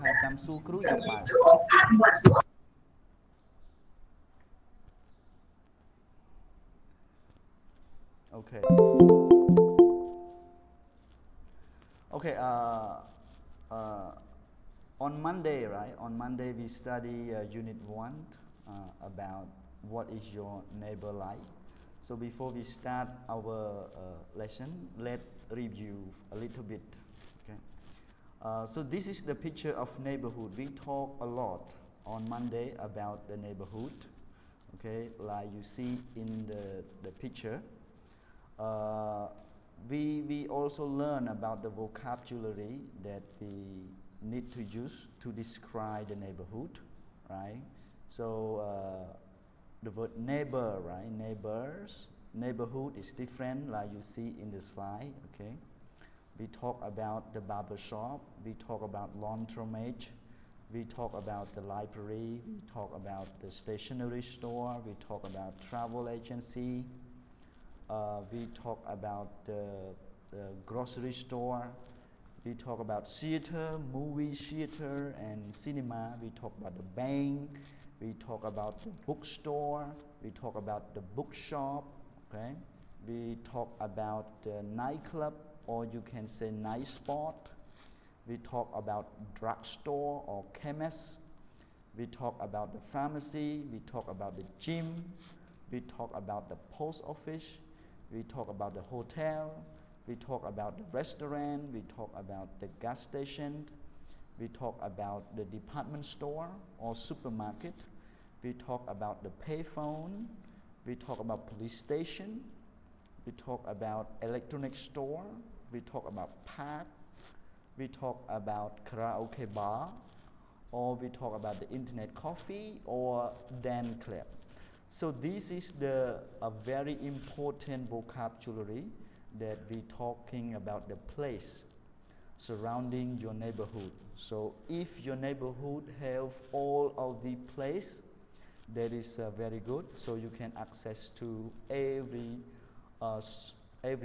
ហើយចាំសួរគ្រូចាំបើក Okay. Okay. Uh, on Monday, right? On Monday we study Unit 1 about what is your neighbor like. So before we start our lesson, let's review a little bit. Okay. So this is the picture of neighborhood. We talk a lot on Monday about the neighborhood. Okay, like you see in the picture. We also learn about the vocabulary that we need to use to describe the neighborhood, right? So the word neighbor, right? Neighbors, neighborhood is different, like you see in the slide. Okay, we talk about the barber shop, we talk about laundromat, we talk about the library, we talk about the stationery store, we talk about travel agency. We talk about the grocery store. We talk about theater, movie theater, and cinema. We talk about the bank. We talk about the bookstore. We talk about the bookshop. Okay. We talk about the nightclub, or you can say night spot. We talk about drugstore or chemist. We talk about the pharmacy. We talk about the gym. We talk about the post office. We talk about the hotel, we talk about the restaurant, we talk about the gas station, we talk about the department store or supermarket, we talk about the payphone, we talk about police station, we talk about electronic store, we talk about park, we talk about karaoke bar, or we talk about the internet coffee or dance club. So this is a very important vocabulary that we're talking about the place surrounding your neighborhood. So if your neighborhood have all of the place, that is very good. So you can access to every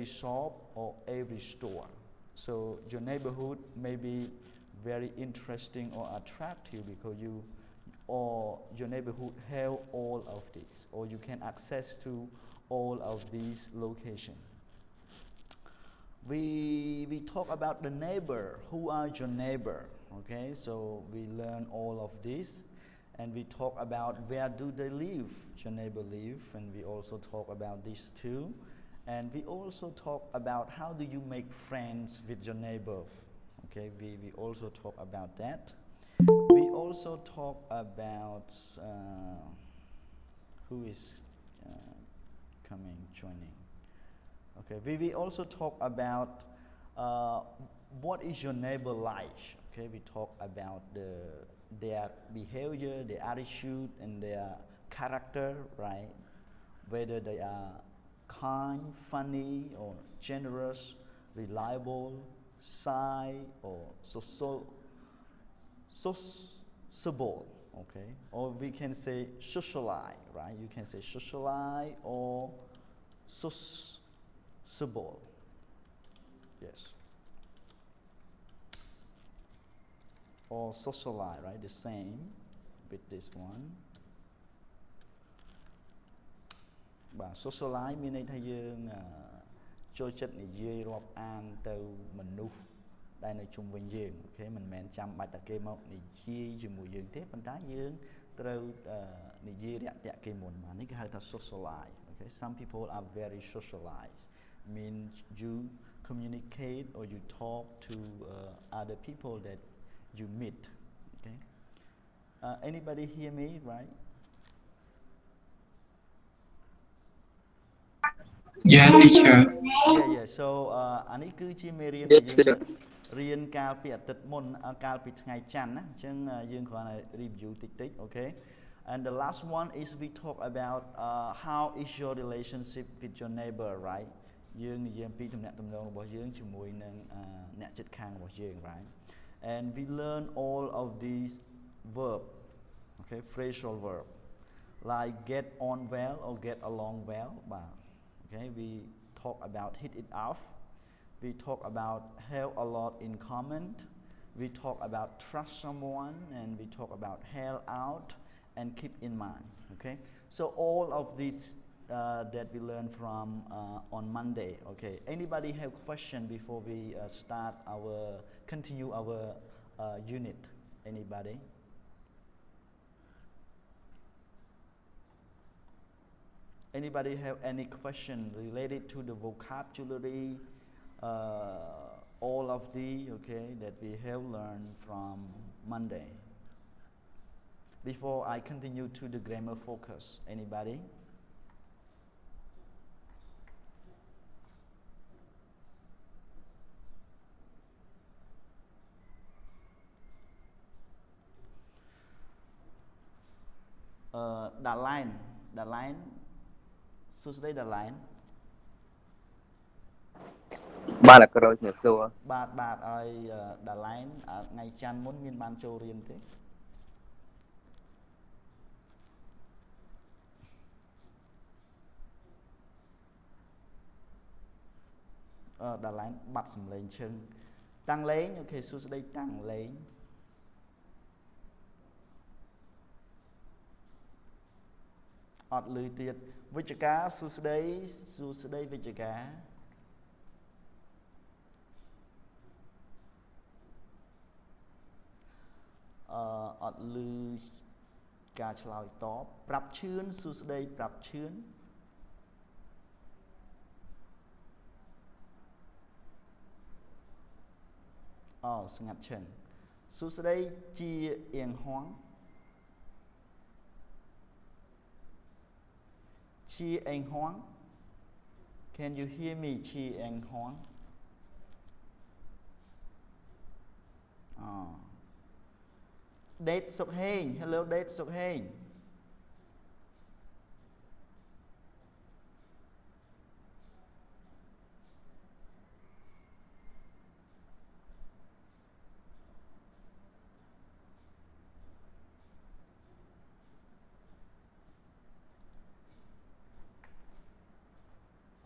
shop or every store. So your neighborhood may be very interesting or attractive because or your neighborhood have all of this, or you can access to all of these locations. We talk about the neighbor. Who are your neighbor? Okay, so we learn all of this, and we talk about where do they live, your neighbor live, and we also talk about this too. And we also talk about how do you make friends with your neighbor. Okay, we also talk about that. We also talk about who is coming, joining. Okay, we also talk about what is your neighbor like. Okay, we talk about their behavior, their attitude, and their character, right? Whether they are kind, funny, or generous, reliable, shy, or sociable, okay? Or we can say socialite, right? You can say socialite or sociable. Yes. Or socialite, right? The same with this one. បាទ socialite មានន័យថាយើងចូលចិត្តនិយាយរាប់អានទៅមនុស្សដែលនៅជុំវិញយើងអូខេមិនមែនចាំបាច់តែគេមកនិយាយជាមួយយើងទេប៉ុន្តែយើងត្រូវនិយាយរាក់ទាក់គេមុនបាទនេះគេហៅថា socialite. Okay, some people are very socialized. Means you communicate or you talk to other people that you meet. Okay. Anybody hear me, right? Yeah, teacher. Yeah. So អានេះគឺជាមេរៀនដែលយើងរៀនកាលពីអាទិត្យមុនកាលពីថ្ងៃច័ន្ទណាអញ្ចឹងយើងគ្រាន់តែ review តិចៗ okay. And the last one is we talk about how is your relationship with your neighbor, right? យើងនិយាយអំពីទំនាក់ទំនងរបស់យើងជាមួយនឹងអ្នកជិតខាងរបស់យើង right? And we learn all of these verb, okay, phrasal verb like get on well or get along well បាទ okay. We talk about hit it off. We talk about have a lot in common. we talk about trust someone, and we talk about held out and keep in mind. Okay, so all of these that we learn from on Monday. Okay, anybody have question before we continue our unit? Anybody? Anybody have any question related to the vocabulary, all of the, okay, that we have learned from Monday? Before I continue to the grammar focus, anybody? Đà Lạt, so today Đà Lạt. Ba là rồi nhật xưa.បាទឲ្យĐà Lạtថ្ងៃច័ន្ទមុនមានបានចូលរៀនទេĐà Lạtបាត់សំឡេងឈឹងតាំងលេងអូខេសួស្តីតាំងលេងអត់ឮទៀតវិជ្ជការសួស្តីវិជ្ជការអត់ឮការឆ្លើយតបប្រាប់ឈឿនសួស្តីប្រាប់ឈឿនស្ងាត់ឈឹងសួស្តីជាអៀងហួងជាអៀងហួង Can you hear me ជាអៀងហួងDate សុកហេង Hello Date សុកហេង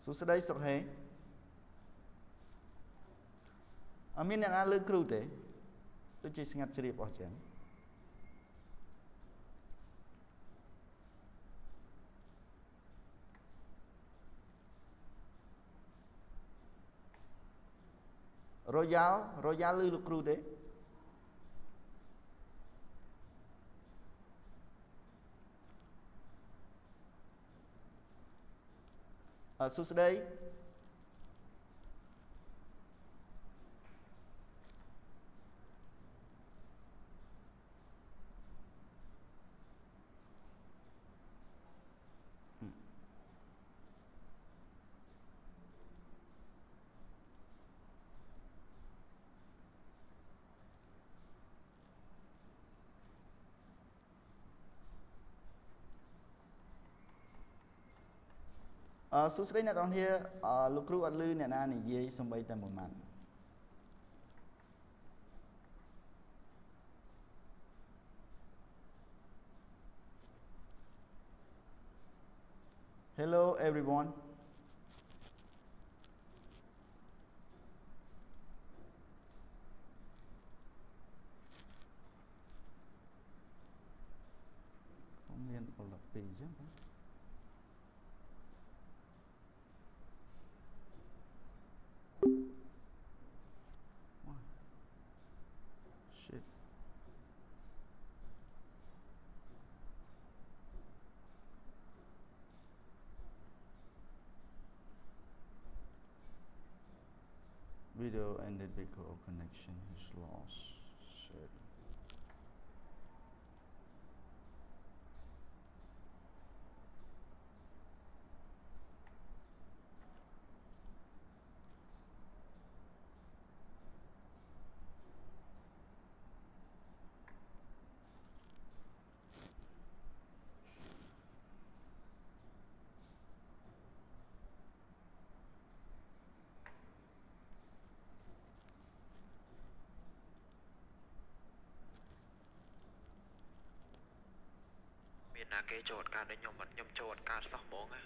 សួស្តីសុកហេងអត់មានអ្នកណាលើគ្រូទេដូចជាស្ងាត់ជ្រាបអស់ចឹងរយ៉ាល់ឮលោកគ្រូទេសួស្តីសួស្តីអ្នកទាំងគ្នាលោកគ្រូអត់ឮអ្នកណានិយាយសំបីតែមួយម៉ាត់ Hello everyone khôngមានបលពីចឹងShit. Video ended because connection is lost. Shit. Là cái chốt cả đấy nhóm chốt cả sọc bóng á